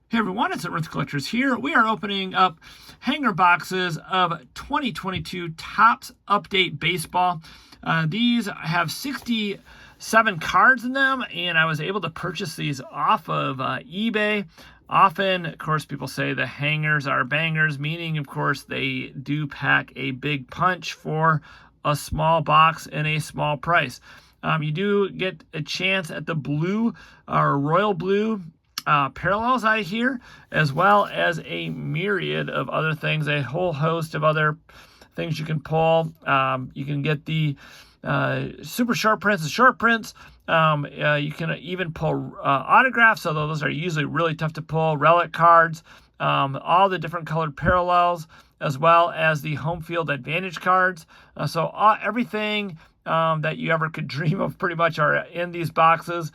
Hey everyone, it's Earth Collectors here. We are opening up hanger boxes of 2022 Topps Update Baseball. These have 67 cards in them, and I was able to purchase these off of eBay. Often, of course, people say the hangers are bangers, meaning, of course, they do pack a big punch for a small box and a small price. You do get a chance at the blue or royal blue parallels out of here, as well as a myriad of other things, a whole host of other things you can pull. You can get the super short prints and short prints. You can even pull autographs, although those are usually really tough to pull, relic cards, all the different colored parallels, as well as the home field advantage cards. Everything that you ever could dream of pretty much are in these boxes.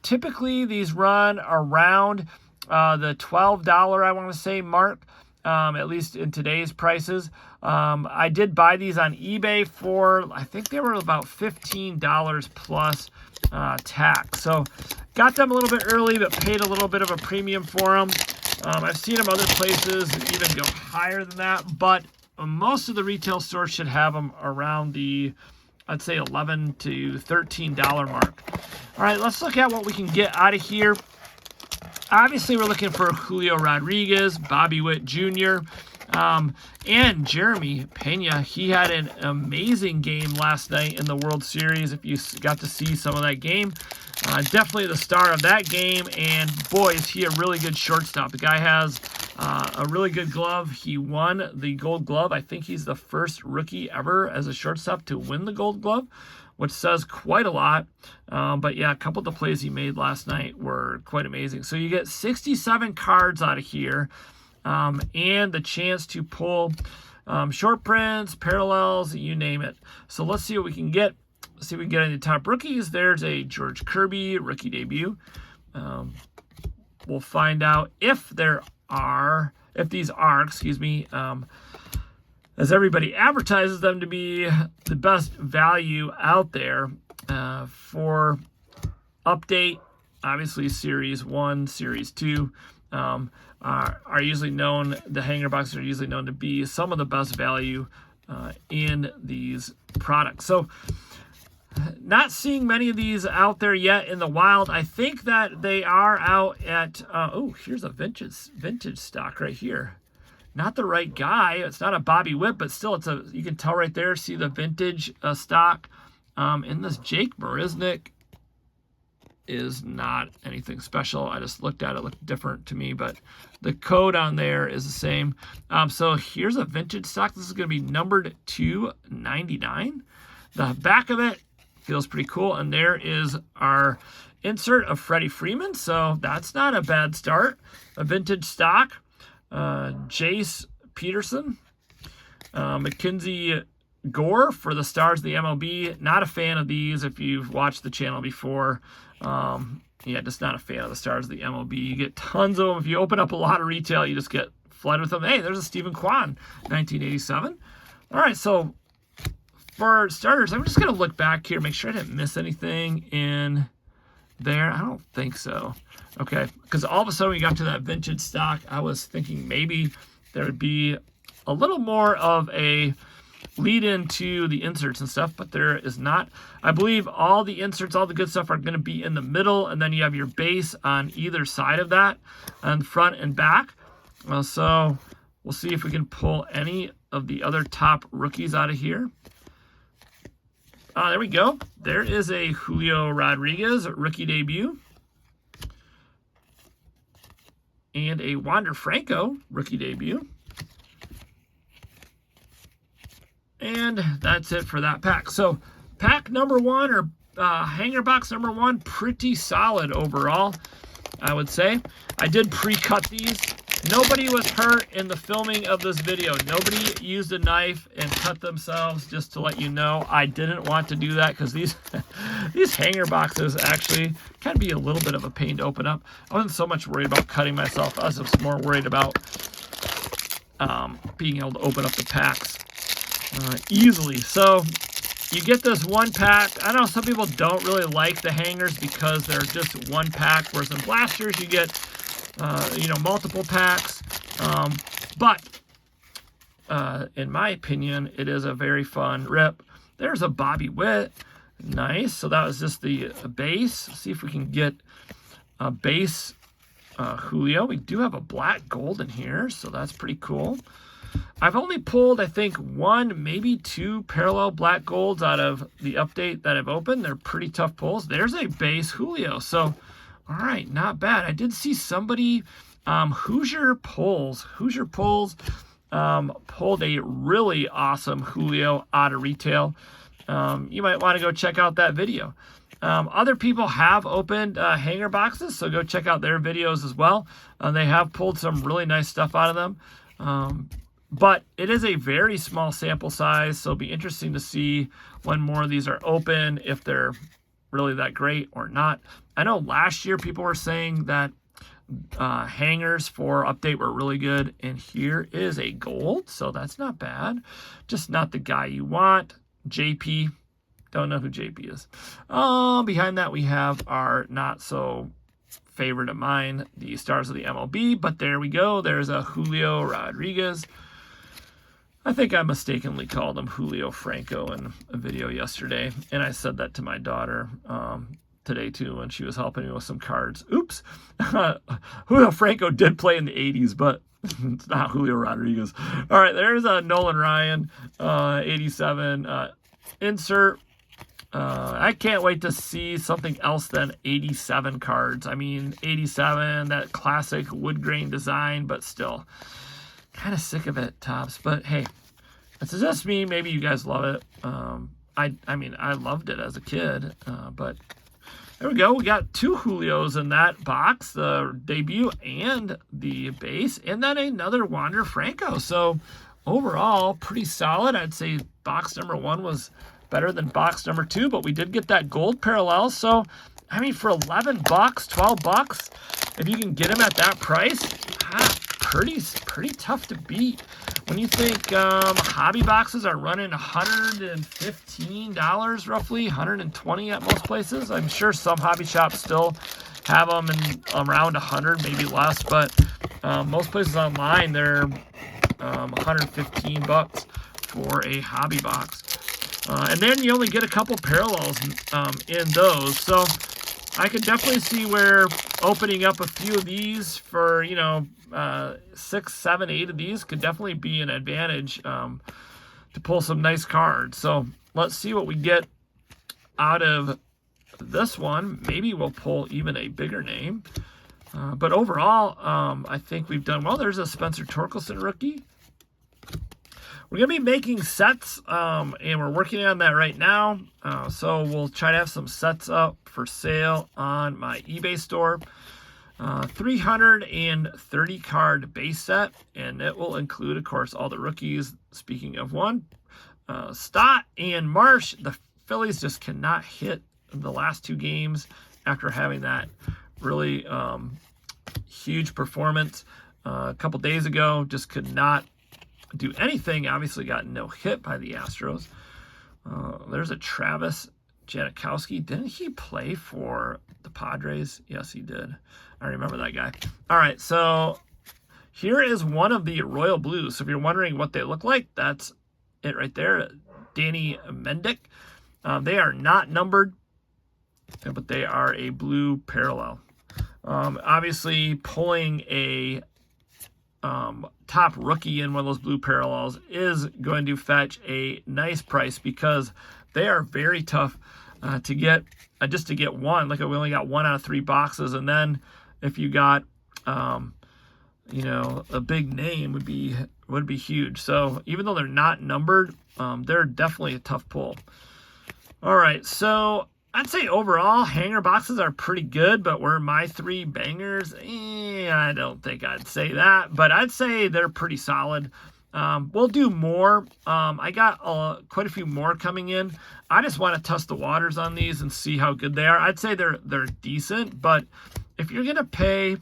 Typically, these run around the $12, I want to say, mark, at least in today's prices. I did buy these on eBay for, I think they were about $15 plus tax. So got them a little bit early, but paid a little bit of a premium for them. I've seen them other places even go higher than that, but most of the retail stores should have them around the, I'd say, $11 to $13 mark. All right, let's look at what we can get out of here. Obviously, we're looking for Julio Rodriguez, Bobby Witt Jr., and Jeremy Pena. He had an amazing game last night in the World Series. If you got to see some of that game, definitely the star of that game. And boy, is he a really good shortstop. The guy has a really good glove. He won the Gold Glove. I think he's the first rookie ever as a shortstop to win the Gold Glove, which says quite a lot. But yeah, a couple of the plays he made last night were quite amazing. So you get 67 cards out of here, and the chance to pull short prints, parallels, you name it. So let's see what we can get. Let's see if we can get any top rookies. There's a George Kirby rookie debut. We'll find out if these are, as everybody advertises them to be the best value out there for update. Obviously, Series 1, Series 2 are usually known, the hanger boxes are usually known to be some of the best value in these products. So, not seeing many of these out there yet in the wild. I think that they are out at, here's a vintage stock right here. Not the right guy. It's not a Bobby Witt, but still, you can tell right there, see the vintage stock. And this Jake Marisnick is not anything special. I just looked at it, looked different to me, but the code on there is the same. So here's a vintage stock. This is going to be numbered 299. The back of it feels pretty cool. And there is our insert of Freddie Freeman. So that's not a bad start. A vintage stock. Jace Peterson, Mackenzie Gore for the Stars of the MLB. Not a fan of these if you've watched the channel before. Just not a fan of the Stars of the MLB. You get tons of them. If you open up a lot of retail, you just get flooded with them. Hey, there's a Stephen Kwan, 1987. All right, so for starters, I'm just going to look back here, make sure I didn't miss anything in there. I don't think so. Okay, because all of a sudden we got to that vintage stock, I was thinking maybe there would be a little more of a lead into the inserts and stuff, but there is not. I believe all the inserts, all the good stuff are going to be in the middle, and then you have your base on either side of that, on front and back. So we'll see if we can pull any of the other top rookies out of here. There we go. There is a Julio Rodriguez rookie debut. And a Wander Franco rookie debut. And that's it for that pack. So pack number one, or hanger box number one, pretty solid overall, I would say. I did pre-cut these. Nobody was hurt in the filming of this video. Nobody used a knife and cut themselves, just to let you know. I didn't want to do that because these hanger boxes actually can be a little bit of a pain to open up. I wasn't so much worried about cutting myself. I was just more worried about being able to open up the packs easily. So you get this one pack. I know some people don't really like the hangers because they're just one pack, whereas in blasters you get multiple packs. But in my opinion, it is a very fun rip. There's a Bobby Witt. Nice. So that was just the base. Let's see if we can get a base Julio. We do have a black gold in here, so that's pretty cool. I've only pulled, I think, 1, maybe 2 parallel black golds out of the update that I've opened. They're pretty tough pulls. There's a base Julio. So, all right, not bad. I did see somebody, Hoosier Pulls pulled a really awesome Julio out of retail. You might want to go check out that video. Other people have opened hanger boxes, so go check out their videos as well. They have pulled some really nice stuff out of them. But it is a very small sample size, so it'll be interesting to see when more of these are open, if they're really that great or not. I know last year people were saying that hangers for update were really good, and here is a gold, so that's not bad. Just not the guy you want. JP, don't know who JP is. Behind that we have our not so favorite of mine, the stars of the MLB, but there we go. There's a Julio Rodriguez. I think I mistakenly called him Julio Franco in a video yesterday, and I said that to my daughter today too when she was helping me with some cards. Oops. Julio Franco did play in the 80s, but it's not Julio Rodriguez. All right, there's a Nolan Ryan 87 insert. I can't wait to see something else than 87 cards. I mean, 87, that classic wood grain design, but still kind of sick of it, Topps. But hey, it's just me. Maybe you guys love it. I mean, I loved it as a kid, but there we go. We got 2 Julios in that box, the debut and the base, and then another Wander Franco. So overall, pretty solid. I'd say box number 1 was better than box number 2, but we did get that gold parallel. So, I mean, for 11 bucks, 12 bucks, if you can get them at that price, pretty tough to beat. When you think hobby boxes are running $115 roughly, $120 at most places. I'm sure some hobby shops still have them in around 100, maybe less, but most places online they're 115 bucks for a hobby box. And then you only get a couple parallels in those. So I could definitely see where opening up a few of these for, 6, 7, 8 of these could definitely be an advantage to pull some nice cards. So let's see what we get out of this one. Maybe we'll pull even a bigger name. But overall, I think we've done well. There's a Spencer Torkelson rookie. We're going to be making sets, and we're working on that right now. So we'll try to have some sets up for sale on my eBay store. 330 card base set, and it will include, of course, all the rookies. Speaking of one, Stott and Marsh, the Phillies just cannot hit the last 2 games after having that really huge performance a couple days ago. Just could not do anything. Obviously got no hit by the Astros. There's a Travis Janikowski. Didn't he play for the Padres? Yes, he did. I remember that guy. All right, so here is one of the Royal Blues. So if you're wondering what they look like, that's it right there. Danny Mendick. They are not numbered, but they are a blue parallel. Obviously, pulling a top rookie in one of those blue parallels is going to fetch a nice price because they are very tough to get. Just to get one, like we only got 1 out of 3 boxes, and then if you got a big name would be huge. So even though they're not numbered, they're definitely a tough pull. All right, so I'd say overall hanger boxes are pretty good, but were my 3 bangers? I don't think I'd say that, but I'd say they're pretty solid. We'll do more. I got quite a few more coming in. I just want to test the waters on these and see how good they are. I'd say they're decent, but if you're gonna pay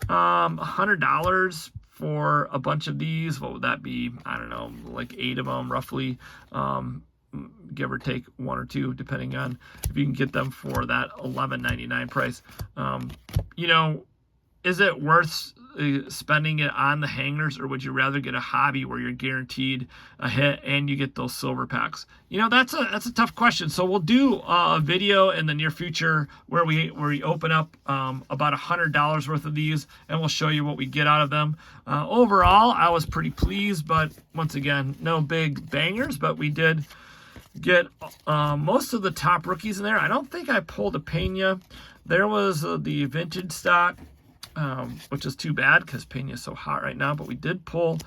$100 for a bunch of these, what would that be? I don't know, like 8 of them roughly, give or take 1 or 2, depending on if you can get them for that $11.99 price. is it worth spending it on the hangers, or would you rather get a hobby where you're guaranteed a hit and you get those silver packs? You know, that's a tough question. So we'll do a video in the near future where we open up about $100 worth of these, and we'll show you what we get out of them. Overall, I was pretty pleased, but once again, no big bangers, but we did get most of the top rookies in there. I don't think I pulled a Pena. There was the vintage stock, which is too bad because Pena is so hot right now, but we did pull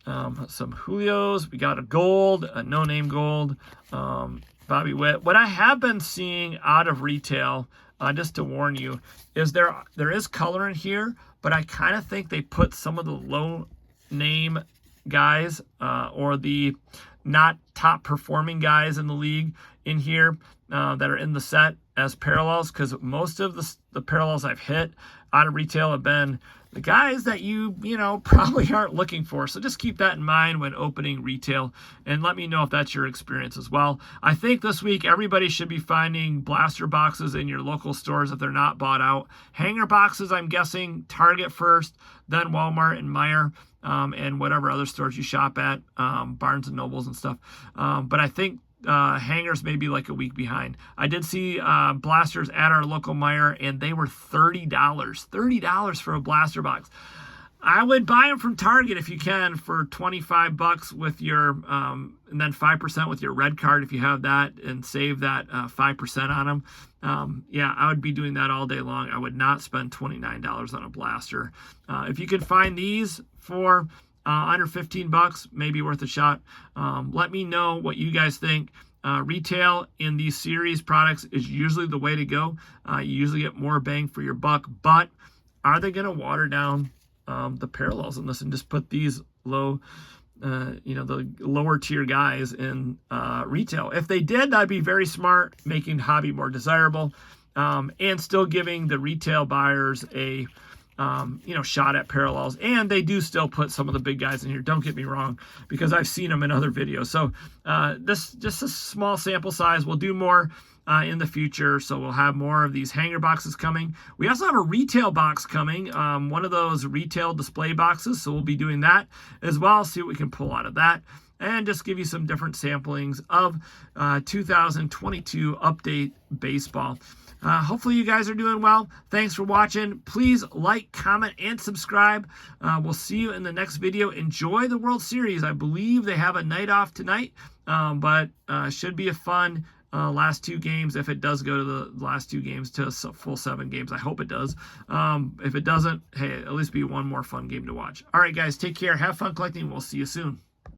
some Julios. We got a gold, a no-name gold, Bobby Witt. What I have been seeing out of retail, just to warn you, is there is color in here, but I kind of think they put some of the low-name guys or the not top-performing guys in the league in here that are in the set as parallels, because most of the parallels I've hit out of retail have been the guys that you know, probably aren't looking for. So just keep that in mind when opening retail, and let me know if that's your experience as well. I think this week everybody should be finding blaster boxes in your local stores if they're not bought out. Hanger boxes, I'm guessing Target first, then Walmart and Meijer, and whatever other stores you shop at, Barnes and Nobles and stuff. But I think hangers may be like a week behind. I did see blasters at our local Meijer, and they were $30. $30 for a blaster box. I would buy them from Target if you can for $25 with your, and then 5% with your red card if you have that, and save that 5% on them. Yeah, I would be doing that all day long. I would not spend $29 on a blaster. If you could find these for under $15, maybe worth a shot. Let me know what you guys think. Retail in these series products is usually the way to go. You usually get more bang for your buck, but are they going to water down the parallels in this and just put these low, the lower tier guys in retail? If they did, that'd be very smart, making hobby more desirable, and still giving the retail buyers a shot at parallels. And they do still put some of the big guys in here, don't get me wrong, because I've seen them in other videos. So this just a small sample size. We'll do more in the future, so we'll have more of these hanger boxes coming. We also have a retail box coming, one of those retail display boxes, so we'll be doing that as well, see what we can pull out of that, and just give you some different samplings of 2022 update baseball. Hopefully you guys are doing well. Thanks for watching. Please like, comment, and subscribe. We'll see you in the next video. Enjoy the World Series. I believe they have a night off tonight, but should be a fun last two games. If it does go to the last two games to a full 7 games, I hope it does. If it doesn't, hey, at least be one more fun game to watch. All right, guys, take care. Have fun collecting. We'll see you soon.